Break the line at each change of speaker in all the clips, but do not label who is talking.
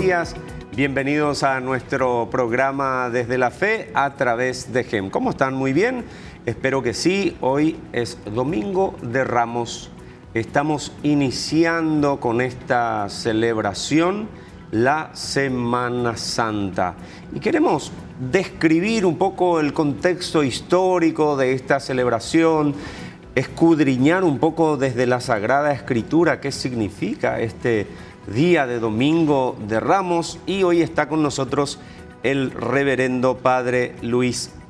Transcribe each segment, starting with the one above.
días. Bienvenidos a nuestro programa Desde la Fe a través de GEM. ¿Cómo están? ¿Muy bien? Espero que sí. Hoy es Domingo de Ramos. Estamos iniciando con esta celebración la Semana Santa. Y queremos describir un poco el contexto histórico de esta celebración, escudriñar un poco desde la Sagrada Escritura qué significa este día de Domingo de Ramos. Y hoy está con nosotros el reverendo padre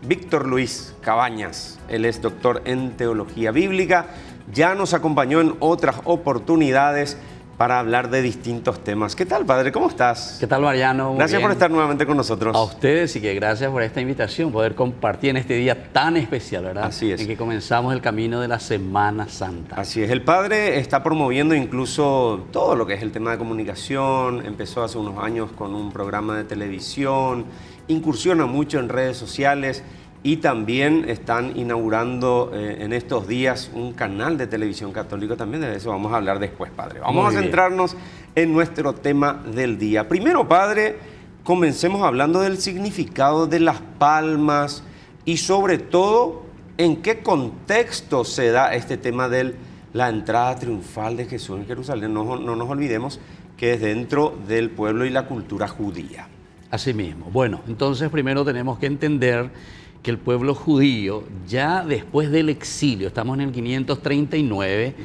Víctor Luis Cabañas. Él es doctor en Teología Bíblica. Ya nos acompañó en otras oportunidades para hablar de distintos temas. ¿Qué tal, padre? ¿Cómo estás?
¿Qué tal, Mariano?
Gracias por estar nuevamente con nosotros.
A ustedes y que gracias por esta invitación, poder compartir en este día tan especial, ¿verdad?
Así es.
En que comenzamos el camino de la Semana Santa.
Así es. El padre está promoviendo incluso todo lo que es el tema de comunicación. Empezó hace unos años con un programa de televisión, incursiona mucho en redes sociales. Y también están inaugurando en estos días un canal de televisión católico también. De eso vamos a hablar después, padre. Vamos a centrarnos en nuestro tema del día. Primero, padre, comencemos hablando del significado de las palmas y sobre todo en qué contexto se da este tema de la entrada triunfal de Jesús en Jerusalén. No nos olvidemos que es dentro del pueblo y la cultura judía.
Así mismo. Bueno, entonces primero tenemos que entender que el pueblo judío, ya después del exilio, estamos en el 539,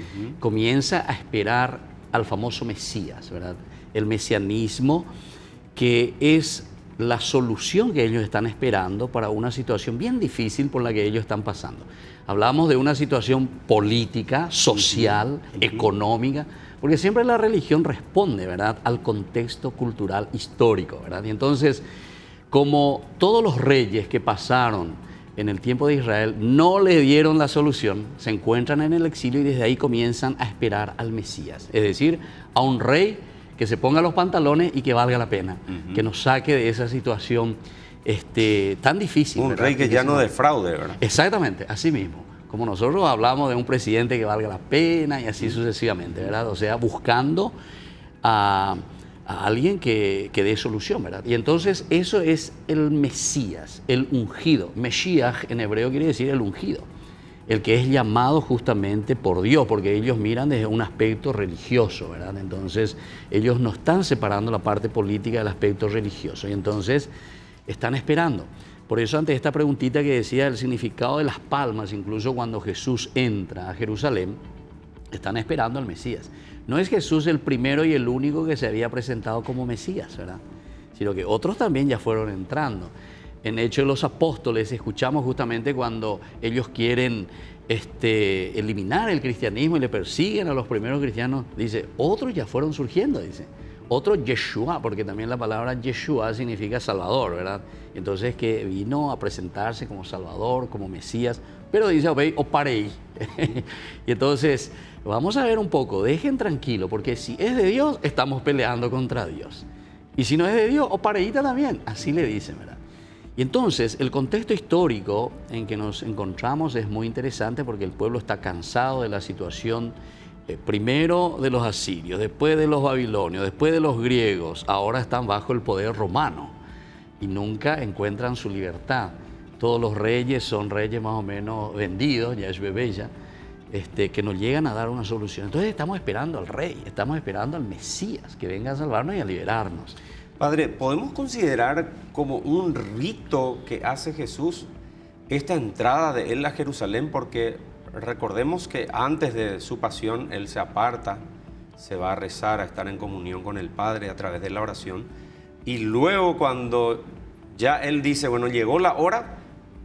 comienza a esperar al famoso Mesías, ¿verdad? El mesianismo, que es la solución que ellos están esperando para una situación bien difícil por la que ellos están pasando. Hablamos de una situación política, social, económica, porque siempre la religión responde, ¿verdad?, al contexto cultural histórico, ¿verdad? Y entonces, como todos los reyes que pasaron en el tiempo de Israel no le dieron la solución, se encuentran en el exilio y desde ahí comienzan a esperar al Mesías. Es decir, a un rey que se ponga los pantalones y que valga la pena, que nos saque de esa situación tan difícil.
Un rey que ya no defraude, ¿verdad?
Exactamente, así mismo. Como nosotros hablamos de un presidente que valga la pena y así sucesivamente, ¿verdad? O sea, buscando a alguien que dé solución, ¿verdad? Y entonces eso es el Mesías, el ungido. Mesías en hebreo quiere decir el ungido, el que es llamado justamente por Dios, porque ellos miran desde un aspecto religioso, ¿verdad? Entonces ellos no están separando la parte política del aspecto religioso y entonces están esperando. Por eso ante esta preguntita que decía el significado de las palmas, incluso cuando Jesús entra a Jerusalén, están esperando al Mesías. No es Jesús el primero y el único que se había presentado como Mesías, ¿verdad? Sino que otros también ya fueron entrando. En Hechos de los Apóstoles escuchamos justamente cuando ellos quieren eliminar el cristianismo y le persiguen a los primeros cristianos, dice, otros ya fueron surgiendo, dice. Otro Yeshua, porque también la palabra Yeshua significa Salvador, ¿verdad? Entonces que vino a presentarse como Salvador, como Mesías, pero dice, o parei. Y entonces, vamos a ver un poco, dejen tranquilo, porque si es de Dios, estamos peleando contra Dios. Y si no es de Dios, o pareíta también, así le dicen, ¿verdad? Y entonces, el contexto histórico en que nos encontramos es muy interesante porque el pueblo está cansado de la situación primero de los asirios, después de los babilonios, después de los griegos, ahora están bajo el poder romano y nunca encuentran su libertad. Todos los reyes son reyes más o menos vendidos, ya es bebeya, que nos llegan a dar una solución. Entonces estamos esperando al rey, estamos esperando al Mesías, que venga a salvarnos y a liberarnos.
Padre, ¿podemos considerar como un rito que hace Jesús esta entrada de él a Jerusalén? Porque recordemos que antes de su pasión, él se aparta, se va a rezar, a estar en comunión con el Padre a través de la oración. Y luego cuando ya él dice, bueno, llegó la hora,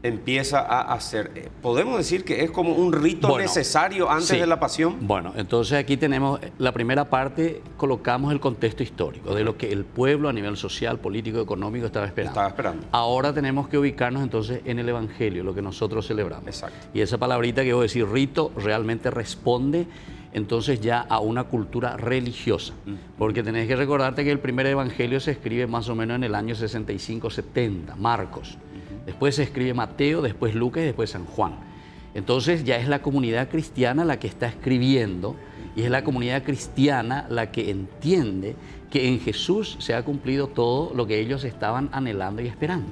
empieza a hacer. ¿Podemos decir que es como un rito necesario antes de la pasión?
Bueno, entonces aquí tenemos la primera parte, colocamos el contexto histórico de lo que el pueblo a nivel social, político, económico estaba esperando. Ahora tenemos que ubicarnos entonces en el Evangelio, lo que nosotros celebramos.
Exacto.
Y esa palabrita que voy a decir, rito, realmente responde entonces ya a una cultura religiosa. Porque tenés que recordarte que el primer Evangelio se escribe más o menos en el año 65-70, Marcos. Después se escribe Mateo, después Lucas y después San Juan. Entonces ya es la comunidad cristiana la que está escribiendo Y es la comunidad cristiana la que entiende que en Jesús se ha cumplido todo lo que ellos estaban anhelando y esperando.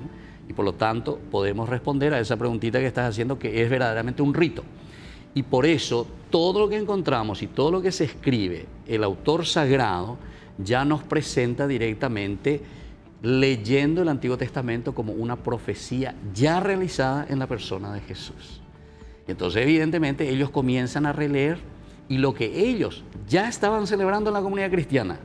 Y por lo tanto podemos responder a esa preguntita que estás haciendo, que es verdaderamente un rito. Y por eso todo lo que encontramos y todo lo que se escribe, el autor sagrado ya nos presenta directamente leyendo el Antiguo Testamento como una profecía ya realizada en la persona de Jesús. Y entonces evidentemente ellos comienzan a releer y lo que ellos ya estaban celebrando en la comunidad cristiana.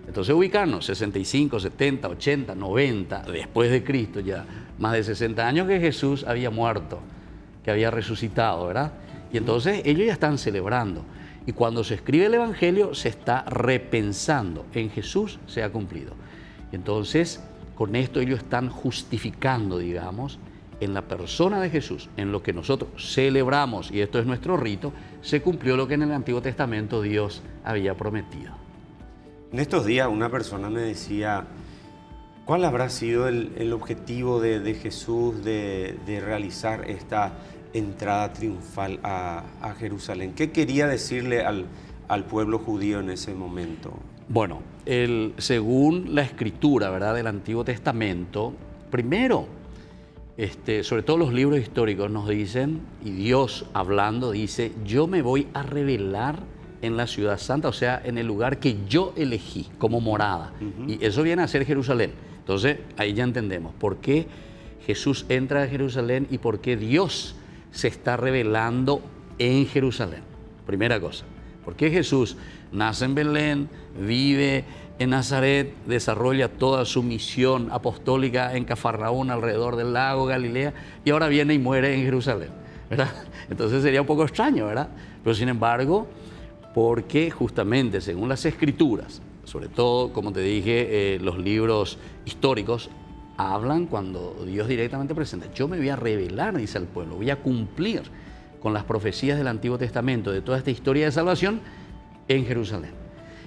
Entonces ubicarnos 65, 70, 80, 90 después de Cristo, ya más de 60 años que Jesús había muerto, que había resucitado, ¿verdad? Y entonces ellos ya están celebrando. Y cuando se escribe el Evangelio se está repensando, en Jesús se ha cumplido. Y entonces con esto ellos están justificando, digamos, en la persona de Jesús, en lo que nosotros celebramos, y esto es nuestro rito, se cumplió lo que en el Antiguo Testamento Dios había prometido.
En estos días una persona me decía, ¿cuál habrá sido el objetivo de Jesús de realizar esta entrada triunfal a Jerusalén? ¿Qué quería decirle al pueblo judío en ese momento?
Bueno, según la escritura, ¿verdad?, del Antiguo Testamento, primero, sobre todo los libros históricos nos dicen, y Dios hablando dice, yo me voy a revelar en la ciudad santa, o sea, en el lugar que yo elegí como morada. Y eso viene a ser Jerusalén. Entonces, ahí ya entendemos por qué Jesús entra a Jerusalén y por qué Dios se está revelando en Jerusalén. Primera cosa, ¿por qué Jesús nace en Belén, vive en Nazaret, desarrolla toda su misión apostólica en Cafarnaún, alrededor del lago Galilea, y ahora viene y muere en Jerusalén, ¿verdad? Entonces sería un poco extraño, ¿verdad? Pero sin embargo, porque justamente según las escrituras, sobre todo, como te dije, los libros históricos hablan cuando Dios directamente presenta, yo me voy a revelar, dice al pueblo, voy a cumplir con las profecías del Antiguo Testamento, de toda esta historia de salvación en Jerusalén.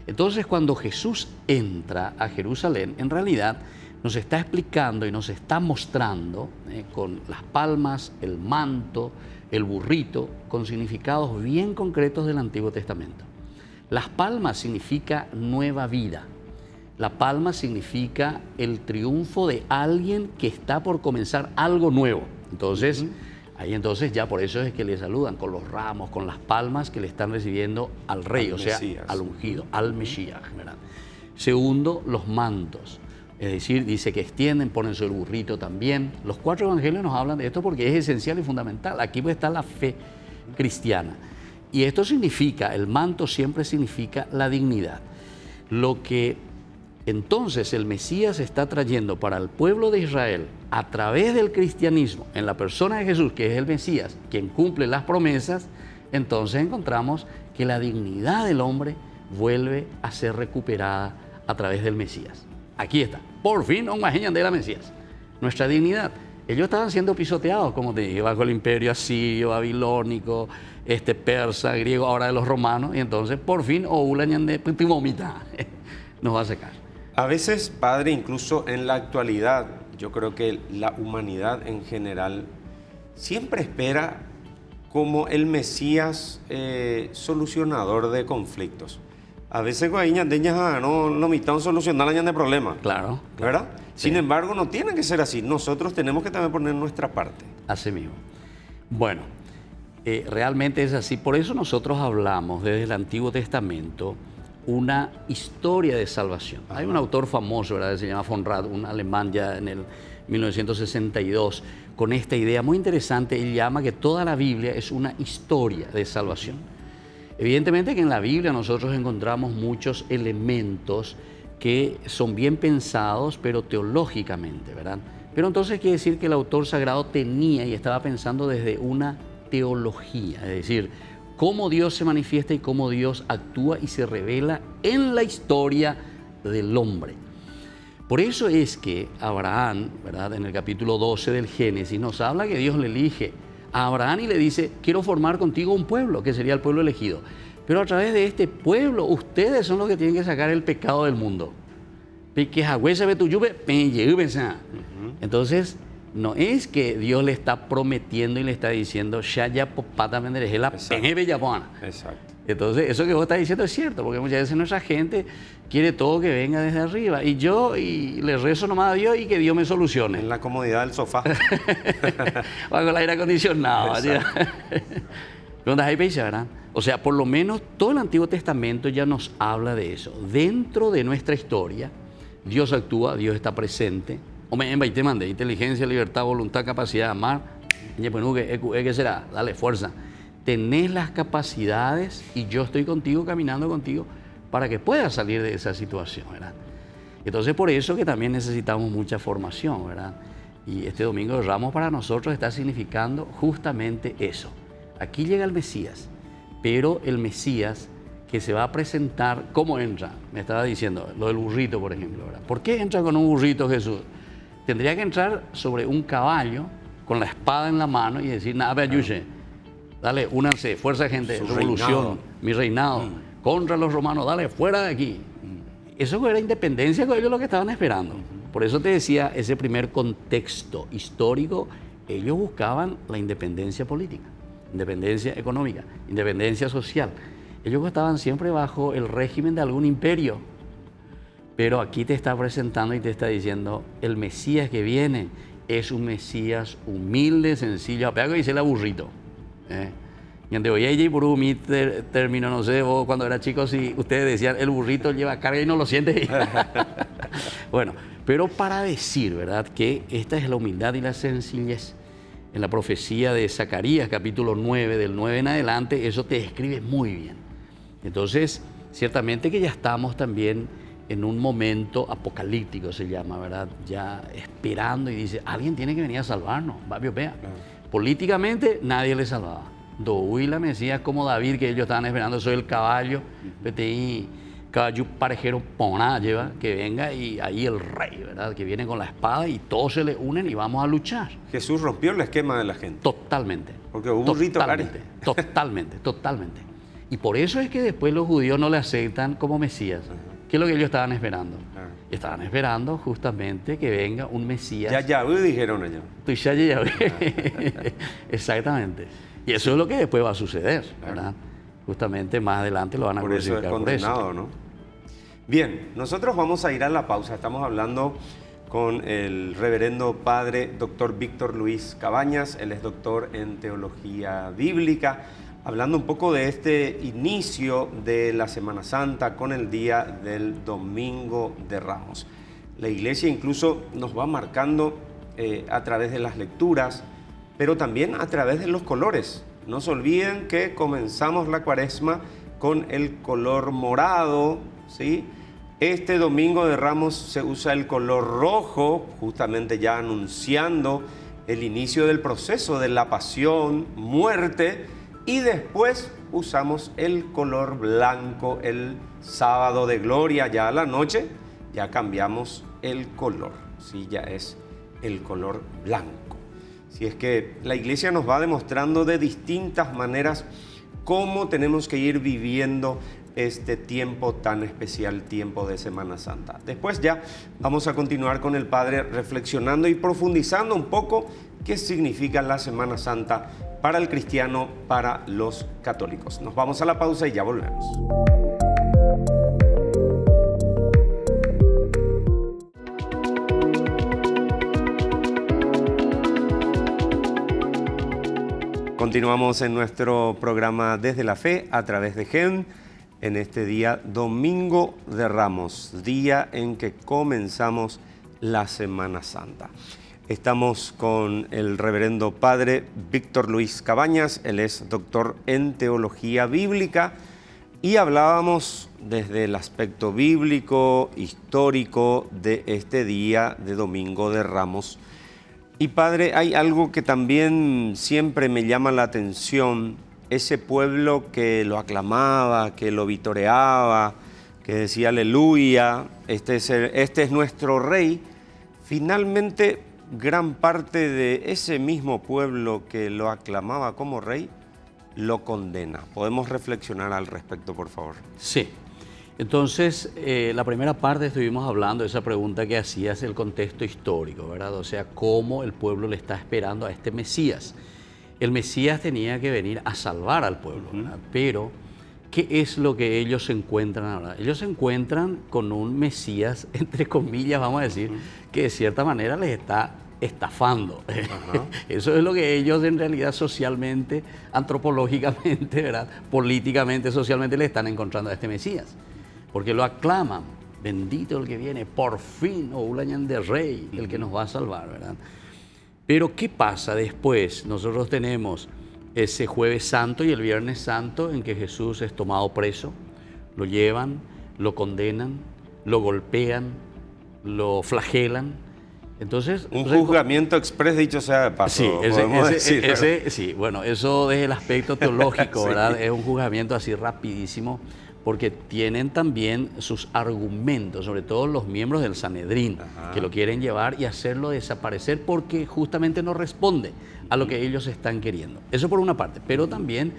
Entonces, cuando Jesús entra a Jerusalén, en realidad nos está explicando y nos está mostrando con las palmas, el manto, el burrito, con significados bien concretos del Antiguo Testamento. Las palmas significa nueva vida. La palma significa el triunfo de alguien que está por comenzar algo nuevo. Entonces, ahí entonces ya por eso es que le saludan con los ramos, con las palmas que le están recibiendo al rey, o sea, al ungido, al Mesías, ¿verdad? Segundo, los mantos. Es decir, dice que extienden, ponen sobre el burrito también. Los 4 evangelios nos hablan de esto porque es esencial y fundamental. Aquí pues está la fe cristiana. Y esto significa, el manto siempre significa la dignidad. Lo que entonces el Mesías está trayendo para el pueblo de Israel a través del cristianismo, en la persona de Jesús, que es el Mesías, quien cumple las promesas, entonces encontramos que la dignidad del hombre vuelve a ser recuperada a través del Mesías. Aquí está, por fin, un de la Mesías, nuestra dignidad. Ellos estaban siendo pisoteados, como te dije, bajo el imperio asirio, babilónico, persa, griego, ahora de los romanos, y entonces por fin, nos va a secar.
A veces, padre, incluso en la actualidad, yo creo que la humanidad en general siempre espera como el Mesías solucionador de conflictos. A veces no mitad solucionar de problemas.
Claro.
¿Verdad? Sí. Sin embargo, no tiene que ser así. Nosotros tenemos que también poner nuestra parte.
Así mismo. Bueno, realmente es así. Por eso nosotros hablamos desde el Antiguo Testamento una historia de salvación. Ajá. Hay un autor famoso, ¿verdad?, que se llama von Rad, un alemán ya en el 1962, con esta idea muy interesante. Él llama que toda la Biblia es una historia de salvación. Evidentemente que en la Biblia nosotros encontramos muchos elementos que son bien pensados, pero teológicamente, ¿verdad? Pero entonces quiere decir que el autor sagrado tenía y estaba pensando desde una teología, es decir, cómo Dios se manifiesta y cómo Dios actúa y se revela en la historia del hombre. Por eso es que Abraham, ¿verdad?, en el capítulo 12 del Génesis, nos habla que Dios le elige a Abraham y le dice, quiero formar contigo un pueblo, que sería el pueblo elegido. Pero a través de este pueblo, ustedes son los que tienen que sacar el pecado del mundo. Entonces, no es que Dios le está prometiendo y le está diciendo, exacto. Entonces, eso que vos estás diciendo es cierto, porque muchas veces nuestra gente quiere todo que venga desde arriba. Y yo le rezo nomás a Dios y que Dios me solucione.
En la comodidad del sofá.
O con el aire acondicionado. ¿Verdad? O sea, por lo menos todo el Antiguo Testamento ya nos habla de eso. Dentro de nuestra historia, Dios actúa, Dios está presente. Hombre, en te mandé inteligencia, libertad, voluntad, capacidad de amar. ¿Qué será? Dale, fuerza. Tenés las capacidades y yo estoy contigo, caminando contigo, para que puedas salir de esa situación, ¿verdad? Entonces, por eso que también necesitamos mucha formación, ¿verdad? Y este Domingo de Ramos para nosotros está significando justamente eso. Aquí llega el Mesías, pero el Mesías que se va a presentar, ¿cómo entra? Me estaba diciendo, lo del burrito, por ejemplo, ¿verdad? ¿Por qué entra con un burrito Jesús? Tendría que entrar sobre un caballo, con la espada en la mano y decir, nada, ayúdense. Dale, únanse, fuerza gente,
Su
revolución,
reinado.
mi reinado, contra los romanos, dale, fuera de aquí. Eso era independencia con ellos lo que estaban esperando. Por eso te decía, ese primer contexto histórico, ellos buscaban la independencia política, independencia económica, independencia social. Ellos estaban siempre bajo el régimen de algún imperio. Pero aquí te está presentando y te está diciendo, el Mesías que viene es un Mesías humilde, sencillo, apego y se le aburrito. Y ande oye, y por mi término, no sé, vos cuando era chico, si ustedes decían el burrito lleva carga y no lo siente. Bueno, pero para decir, ¿verdad?, que esta es la humildad y la sencillez. En la profecía de Zacarías, capítulo 9, del 9 en adelante, eso te describe muy bien. Entonces, ciertamente que ya estamos también en un momento apocalíptico, se llama, ¿verdad? Ya esperando y dice, alguien tiene que venir a salvarnos. Vea. Políticamente nadie le salvaba. Doy la Mesías como David, que ellos estaban esperando, soy el caballo, caballo parejero poná lleva, que venga y ahí el rey, ¿verdad? Que viene con la espada y todos se le unen y vamos a luchar.
Jesús rompió el esquema de la gente.
Totalmente.
Porque hubo un burrito
Totalmente. Y por eso es que después los judíos no le aceptan como Mesías. ¿Qué es lo que ellos estaban esperando? Estaban esperando justamente que venga un Mesías.
Ya, dijeron ellos.
Exactamente. Y eso es lo que después va a suceder, ¿verdad? Justamente más adelante lo van a
crucificar. Por eso es condenado, ¿no? Bien, nosotros vamos a ir a la pausa. Estamos hablando con el reverendo padre doctor Víctor Luis Cabañas. Él es doctor en teología bíblica, hablando un poco de este inicio de la Semana Santa con el día del Domingo de Ramos. La Iglesia incluso nos va marcando a través de las lecturas, pero también a través de los colores. No se olviden que comenzamos la Cuaresma con el color morado, ¿sí? Este Domingo de Ramos se usa el color rojo, justamente ya anunciando el inicio del proceso de la pasión, muerte, y después usamos el color blanco el sábado de gloria, ya a la noche, ya cambiamos el color, ¿sí? Ya es el color blanco. Si es que la Iglesia nos va demostrando de distintas maneras cómo tenemos que ir viviendo este tiempo tan especial, tiempo de Semana Santa. Después ya vamos a continuar con el Padre reflexionando y profundizando un poco qué significa la Semana Santa para el cristiano, para los católicos. Nos vamos a la pausa y ya volvemos. Continuamos en nuestro programa Desde la Fe a través de GEM en este día Domingo de Ramos, día en que comenzamos la Semana Santa. Estamos con el reverendo padre Víctor Luis Cabañas, él es doctor en teología bíblica y hablábamos desde el aspecto bíblico, histórico de este día de Domingo de Ramos. Y padre, hay algo que también siempre me llama la atención, ese pueblo que lo aclamaba, que lo vitoreaba, que decía aleluya, este es nuestro rey. Finalmente, gran parte de ese mismo pueblo que lo aclamaba como rey, lo condena. ¿Podemos reflexionar al respecto, por favor?
Sí. Entonces, la primera parte estuvimos hablando de esa pregunta que hacías, el contexto histórico, ¿verdad? O sea, cómo el pueblo le está esperando a este Mesías. El Mesías tenía que venir a salvar al pueblo, ¿verdad? Pero, ¿qué es lo que ellos se encuentran ahora? Ellos se encuentran con un Mesías, entre comillas, vamos a decir, que de cierta manera les está estafando. Eso es lo que ellos en realidad socialmente, antropológicamente, ¿verdad? Políticamente, socialmente le están encontrando a este Mesías. Porque lo aclaman, bendito el que viene, por fin, Oulañan de Rey, el que nos va a salvar, ¿verdad? Pero ¿qué pasa después? Nosotros tenemos ese Jueves Santo y el Viernes Santo en que Jesús es tomado preso, lo llevan, lo condenan, lo golpean, lo flagelan. Entonces,
un juzgamiento exprés, dicho sea de paso.
Sí, sí, bueno, eso desde el aspecto teológico, sí, ¿verdad? Es un juzgamiento así rapidísimo, porque tienen también sus argumentos, sobre todo los miembros del Sanedrín, que lo quieren llevar y hacerlo desaparecer porque justamente no responde a lo que ellos están queriendo. Eso por una parte, pero también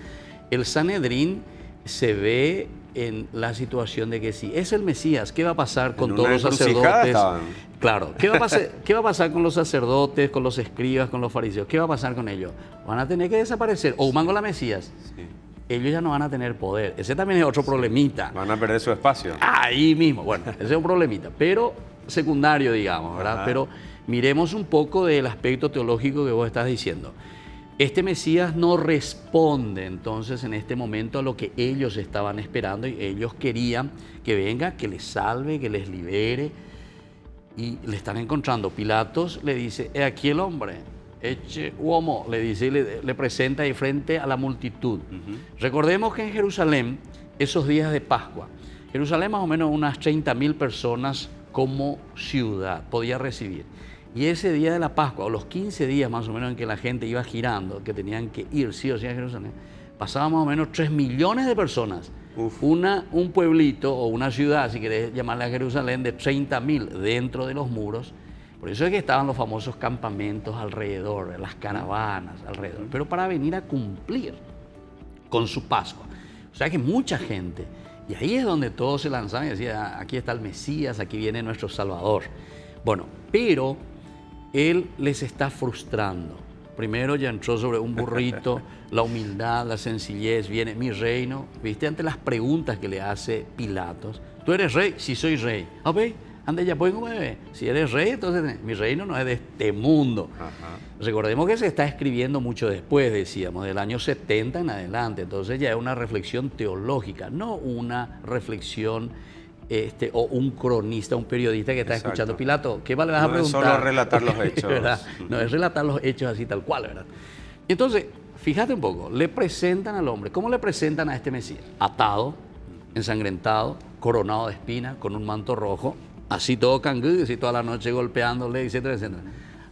el Sanedrín se ve en la situación de que si es el Mesías, ¿qué va a pasar con todos los sacerdotes? Claro, ¿qué va a pasar con los sacerdotes, con los escribas, con los fariseos? ¿Qué va a pasar con ellos? Van a tener que desaparecer. O mango la Mesías. Sí. Ellos ya no van a tener poder. Ese también es otro problemita.
Van a perder su espacio.
Ahí mismo. Bueno, ese es un problemita, pero secundario, digamos, ¿verdad? Pero miremos un poco del aspecto teológico que vos estás diciendo. Este Mesías no responde entonces en este momento a lo que ellos estaban esperando y ellos querían que venga, que les salve, que les libere, y le están encontrando. Pilatos le dice, he aquí el hombre, eche uomo, le dice y le presenta ahí frente a la multitud. Recordemos que en Jerusalén, esos días de Pascua, Jerusalén más o menos unas 30.000 personas como ciudad podía recibir. Y ese día de la Pascua, o los 15 días más o menos en que la gente iba girando, que tenían que ir sí o sí a Jerusalén, pasaban más o menos 3 millones de personas. Un pueblito o una ciudad, si querés llamarle a Jerusalén, de 30.000 dentro de los muros. Por eso es que estaban los famosos campamentos alrededor, las caravanas alrededor, pero para venir a cumplir con su Pascua. O sea que mucha gente, y ahí es donde todos se lanzaban y decían, aquí está el Mesías, aquí viene nuestro Salvador. Bueno, pero él les está frustrando. Primero ya entró sobre un burrito, la humildad, la sencillez, viene mi reino. ¿Viste? Ante las preguntas que le hace Pilatos. ¿Tú eres rey? Sí, soy rey. Ok, ande ya pueden comer. Si eres rey, entonces mi reino no es de este mundo. Recordemos que se está escribiendo mucho después, decíamos, del año 70 en adelante. Entonces ya es una reflexión teológica, no una reflexión o un cronista, un periodista que está escuchando. Pilato, ¿qué le vas a preguntar?
No es solo relatar los hechos.
¿Verdad? No es relatar los hechos así tal cual, ¿verdad? Entonces, fíjate un poco, le presentan al hombre. ¿Cómo le presentan a este Mesías? Atado, ensangrentado, coronado de espinas, con un manto rojo, así todo cangú, así toda la noche golpeándole, etcétera, etcétera.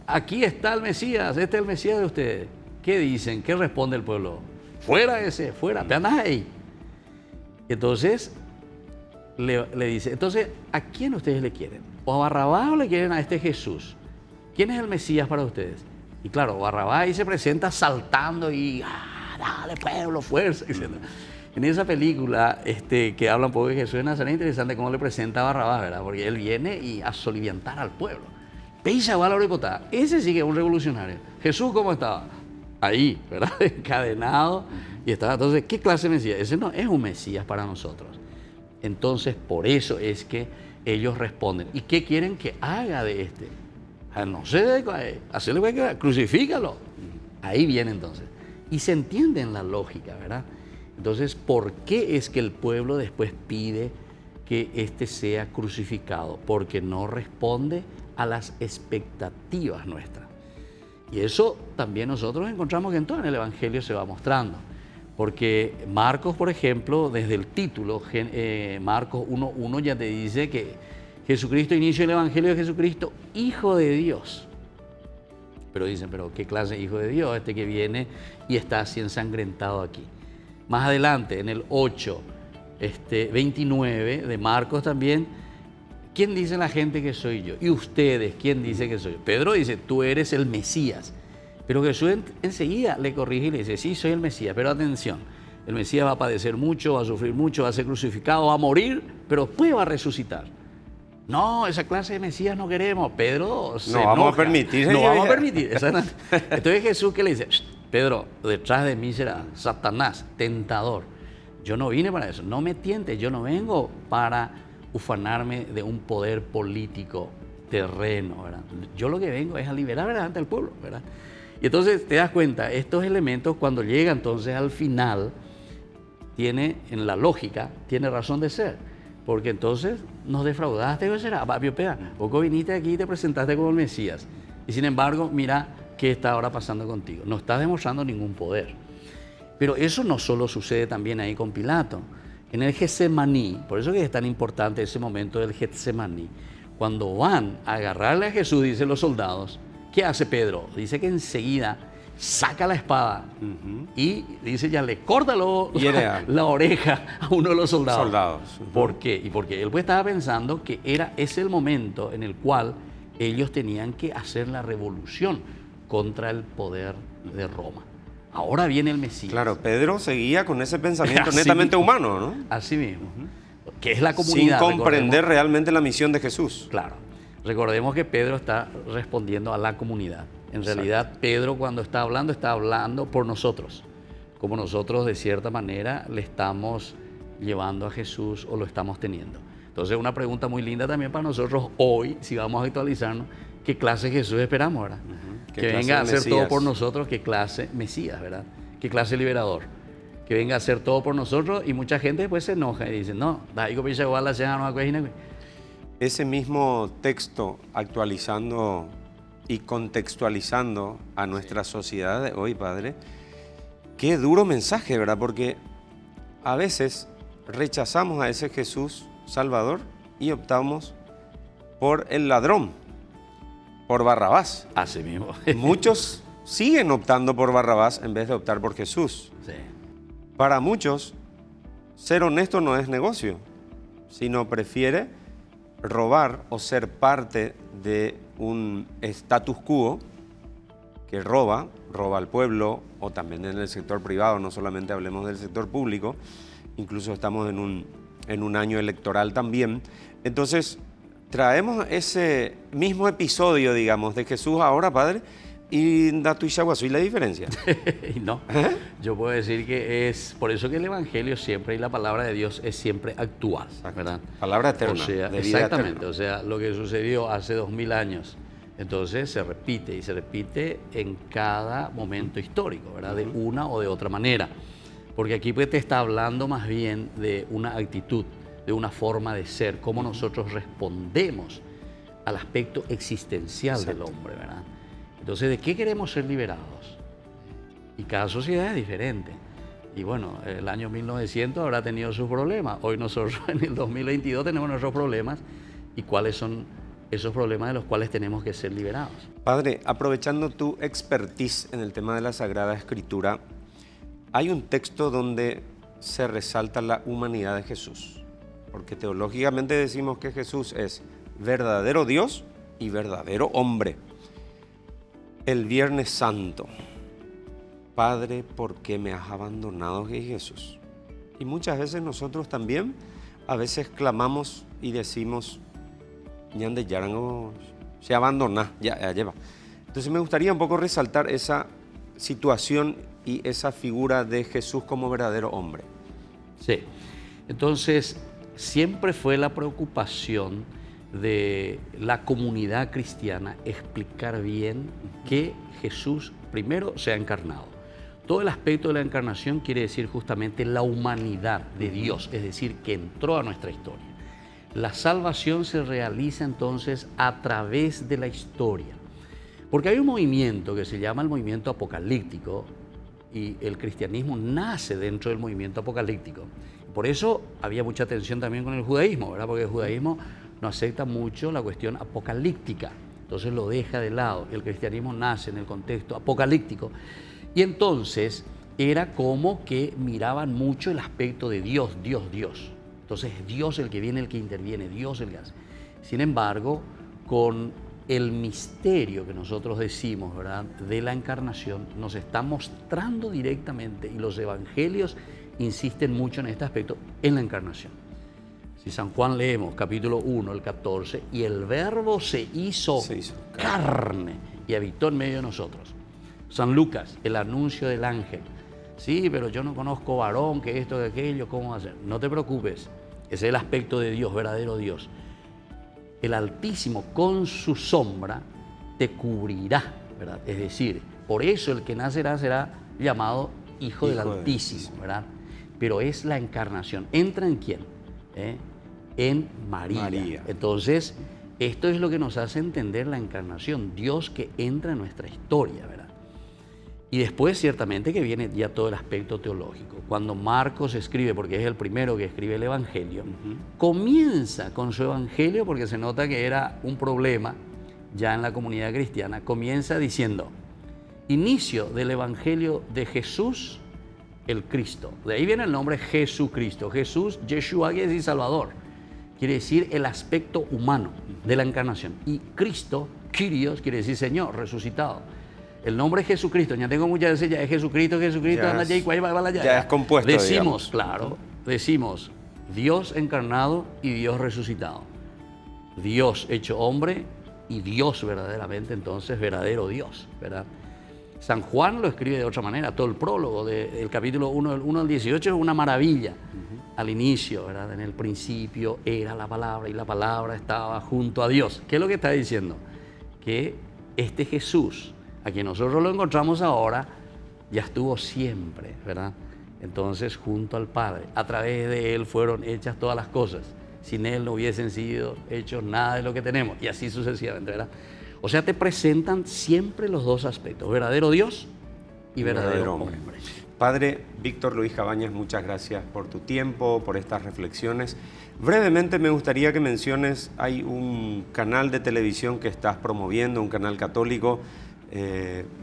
Aquí está el Mesías, este es el Mesías de ustedes. ¿Qué dicen? ¿Qué responde el pueblo? Fuera ese, fuera, te andas ahí. Entonces le dice, entonces, ¿a quién ustedes le quieren? ¿O a Barrabás o le quieren a este Jesús? ¿Quién es el Mesías para ustedes? Y claro, Barrabás ahí se presenta saltando y, dale pueblo, fuerza, etc. En esa película que habla un poco de Jesús de Nazaret, es interesante cómo le presenta a Barrabás, ¿verdad? Porque él viene y a soliviantar al pueblo. Peisa va a la oricotada. Ese sí que es un revolucionario. Jesús, ¿cómo estaba? Ahí, ¿verdad? Encadenado. Y estaba, entonces, ¿qué clase de Mesías? Ese no es un Mesías para nosotros. Entonces, por eso es que ellos responden. ¿Y qué quieren que haga de este? No sé, hacerle cualquier, crucifícalo. Ahí viene entonces. Y se entiende en la lógica, ¿verdad? Entonces, ¿por qué es que el pueblo después pide que este sea crucificado? Porque no responde a las expectativas nuestras. Y eso también nosotros encontramos que en todo el Evangelio se va mostrando. Porque Marcos, por ejemplo, desde el título, Marcos 1.1 ya te dice que Jesucristo inicia el Evangelio de Jesucristo, Hijo de Dios. Pero dicen, ¿pero qué clase de Hijo de Dios? Este que viene y está así ensangrentado aquí. Más adelante, en el 8:29 de Marcos también, ¿quién dice la gente que soy yo? Y ustedes, ¿quién dice que soy yo? Pedro dice, tú eres el Mesías. Pero Jesús enseguida le corrige y le dice, sí, soy el Mesías, pero atención, el Mesías va a padecer mucho, va a sufrir mucho, va a ser crucificado, va a morir, pero después va a resucitar. No, esa clase de Mesías no queremos. Pedro se enoja.
Vamos a permitir.
No vamos a permitir. Entonces Jesús, ¿qué le dice? Pedro, detrás de mí será Satanás, tentador. Yo no vine para eso. No me tientes, yo no vengo para ufanarme de un poder político terreno, ¿verdad? Yo lo que vengo es a liberar verdaderamente al pueblo, ¿verdad? Y entonces te das cuenta, estos elementos cuando llega entonces al final, tiene, en la lógica, tiene razón de ser. Porque entonces nos defraudaste, ¿qué será? Vos viniste aquí y te presentaste como el Mesías. Y sin embargo, mira qué está ahora pasando contigo. No estás demostrando ningún poder. Pero eso no solo sucede también ahí con Pilato. En el Getsemaní, por eso que es tan importante ese momento del Getsemaní, cuando van a agarrarle a Jesús, dicen los soldados, ¿qué hace Pedro? Dice que enseguida saca la espada y dice, ya le corta la oreja a uno de los soldados. ¿Por qué? Y porque él pues estaba pensando que ese el momento en el cual ellos tenían que hacer la revolución contra el poder de Roma. Ahora viene el Mesías.
Claro, Pedro seguía con ese pensamiento netamente humano, ¿no?
Así mismo. Que es la comunidad.
Sin comprender realmente la misión de Jesús.
Claro. Recordemos que Pedro está respondiendo a la comunidad. En realidad, Pedro cuando está hablando por nosotros. Como nosotros, de cierta manera, le estamos llevando a Jesús o lo estamos teniendo. Entonces, una pregunta muy linda también para nosotros hoy, si vamos a actualizarnos, ¿qué clase de Jesús esperamos, verdad? Que venga a hacer todo por nosotros, ¿qué clase Mesías, verdad? ¿Qué clase liberador? Que venga a hacer todo por nosotros y mucha gente después se enoja y dice, no,
ese mismo texto actualizando y contextualizando a nuestra sociedad de hoy, Padre, qué duro mensaje, ¿verdad? Porque a veces rechazamos a ese Jesús Salvador y optamos por el ladrón, por Barrabás.
Así mismo.
Muchos siguen optando por Barrabás en vez de optar por Jesús.
Sí.
Para muchos, ser honesto no es negocio, sino prefiere robar o ser parte de un status quo que roba al pueblo o también en el sector privado, no solamente hablemos del sector público, incluso estamos en un año electoral también. Entonces, traemos ese mismo episodio, digamos, de Jesús ahora, Padre, y ¿y la diferencia?
No, yo puedo decir que es por eso que el Evangelio siempre y la palabra de Dios es siempre actual, ¿verdad?
Palabra eterna.
O sea,
de vida
exactamente,
eterna.
O sea, lo que sucedió hace 2000 años, entonces se repite y se repite en cada momento histórico, ¿verdad? De una o de otra manera. Porque aquí pues te está hablando más bien de una actitud, de una forma de ser, cómo nosotros respondemos al aspecto existencial del hombre, ¿verdad? Entonces, ¿de qué queremos ser liberados? Y cada sociedad es diferente. Y bueno, el año 1900 habrá tenido sus problemas. Hoy nosotros en el 2022 tenemos nuestros problemas. ¿Y cuáles son esos problemas de los cuales tenemos que ser liberados?
Padre, aprovechando tu expertise en el tema de la Sagrada Escritura, hay un texto donde se resalta la humanidad de Jesús. Porque teológicamente decimos que Jesús es verdadero Dios y verdadero hombre. El Viernes Santo, Padre, ¿por qué me has abandonado, Jesús? Y muchas veces nosotros también, a veces clamamos y decimos, ñande yarango, se abandona, ya lleva. Entonces me gustaría un poco resaltar esa situación y esa figura de Jesús como verdadero hombre.
Sí, entonces siempre fue la preocupación de la comunidad cristiana explicar bien que Jesús primero se ha encarnado. Todo el aspecto de la encarnación quiere decir justamente la humanidad de Dios, es decir, que entró a nuestra historia. La salvación se realiza entonces a través de la historia, porque hay un movimiento que se llama el movimiento apocalíptico y el cristianismo nace dentro del movimiento apocalíptico. Por eso había mucha tensión también con el judaísmo, ¿verdad? Porque el judaísmo no acepta mucho la cuestión apocalíptica, entonces lo deja de lado. El cristianismo nace en el contexto apocalíptico y entonces era como que miraban mucho el aspecto de Dios. Entonces es Dios el que viene, el que interviene, Dios el que hace. Sin embargo, con el misterio que nosotros decimos, ¿verdad?, de la encarnación, nos está mostrando directamente, y los evangelios insisten mucho en este aspecto, en la encarnación. Si San Juan leemos capítulo 1, el 14, y el verbo se hizo carne y habitó en medio de nosotros. San Lucas, el anuncio del ángel. Sí, pero yo no conozco varón, que esto, que aquello, ¿cómo va a ser? No te preocupes, ese es el aspecto de Dios, verdadero Dios. El Altísimo con su sombra te cubrirá, ¿verdad? Es decir, por eso el que nacerá será llamado Hijo del Altísimo, ¿verdad? Pero es la encarnación. ¿Entra en quién? En María. Entonces, esto es lo que nos hace entender la encarnación, Dios que entra en nuestra historia, ¿verdad? Y después, ciertamente, que viene ya todo el aspecto teológico. Cuando Marcos escribe, porque es el primero que escribe el Evangelio, comienza con su Evangelio, porque se nota que era un problema ya en la comunidad cristiana, comienza diciendo, inicio del Evangelio de Jesús, el Cristo. De ahí viene el nombre Jesucristo. Jesús, Yeshua, quiere decir Salvador. Quiere decir el aspecto humano de la encarnación. Y Cristo, Kyrios, quiere decir Señor, resucitado. El nombre Jesucristo, ya tengo muchas veces, ya es Jesucristo,
ya es compuesto,
decimos,
digamos.
Claro, decimos Dios encarnado y Dios resucitado. Dios hecho hombre y Dios verdaderamente, entonces verdadero Dios, ¿verdad? San Juan lo escribe de otra manera, todo el prólogo del capítulo 1, del 1 al 18 es una maravilla. Al inicio, ¿verdad? En el principio era la palabra y la palabra estaba junto a Dios. ¿Qué es lo que está diciendo? Que este Jesús, a quien nosotros lo encontramos ahora, ya estuvo siempre, ¿verdad? Entonces, junto al Padre, a través de Él fueron hechas todas las cosas. Sin Él no hubiesen sido hechos nada de lo que tenemos, y así sucesivamente, ¿verdad? O sea, te presentan siempre los dos aspectos, verdadero Dios y verdadero hombre.
Padre Víctor Luis Cabañas, muchas gracias por tu tiempo, por estas reflexiones. Brevemente me gustaría que menciones, hay un canal de televisión que estás promoviendo, un canal católico.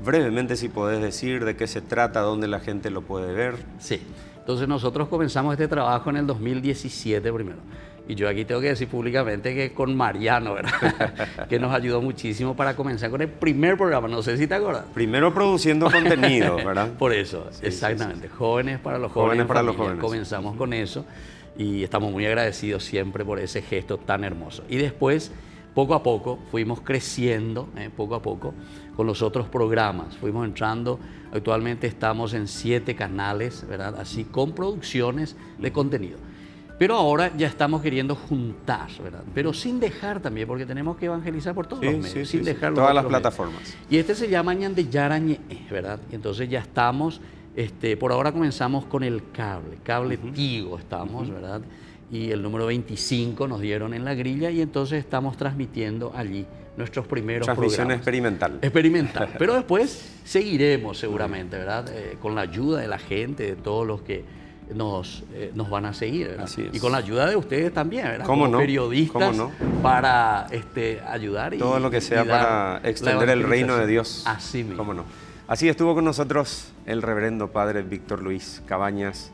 Brevemente, si podés decir de qué se trata, dónde la gente lo puede ver.
Sí, entonces nosotros comenzamos este trabajo en el 2017 primero. Y yo aquí tengo que decir públicamente que con Mariano, ¿verdad? Que nos ayudó muchísimo para comenzar con el primer programa, no sé si te acuerdas.
Primero produciendo contenido, ¿verdad?
Por eso, sí, exactamente. Sí. Jóvenes para los jóvenes.
Jóvenes para los jóvenes.
Comenzamos con eso y estamos muy agradecidos siempre por ese gesto tan hermoso. Y después, poco a poco, fuimos creciendo, poco a poco, con los otros programas. Fuimos entrando, actualmente estamos en 7 canales, ¿verdad? Así, con producciones de contenido. Pero ahora ya estamos queriendo juntar, ¿verdad? Pero sin dejar también, porque tenemos que evangelizar por todos los medios, sin dejar
todas las plataformas.
Medios. Y este se llama Ñandeyarañe, ¿verdad? Y entonces ya estamos, por ahora comenzamos con el cable Tigo estamos, ¿verdad? Y el número 25 nos dieron en la grilla y entonces estamos transmitiendo allí nuestros primeros
Transmisión
programas.
experimental.
Pero después seguiremos seguramente, ¿verdad? Con la ayuda de la gente, de todos los que nos van a seguir, ¿verdad? Y con la ayuda de ustedes también, ¿verdad? Como periodistas, para ayudar.
Todo lo que sea para extender el reino de Dios.
Así mismo.
¿Cómo no? Así estuvo con nosotros el reverendo padre Víctor Luis Cabañas,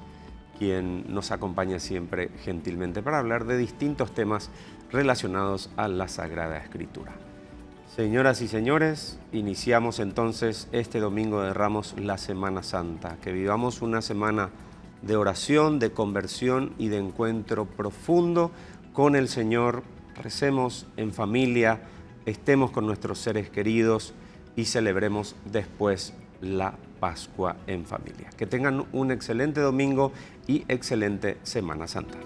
quien nos acompaña siempre gentilmente para hablar de distintos temas relacionados a la Sagrada Escritura. Señoras y señores, iniciamos entonces este Domingo de Ramos la Semana Santa. Que vivamos una semana de oración, de conversión y de encuentro profundo con el Señor. Recemos en familia, estemos con nuestros seres queridos y celebremos después la Pascua en familia. Que tengan un excelente domingo y excelente Semana Santa.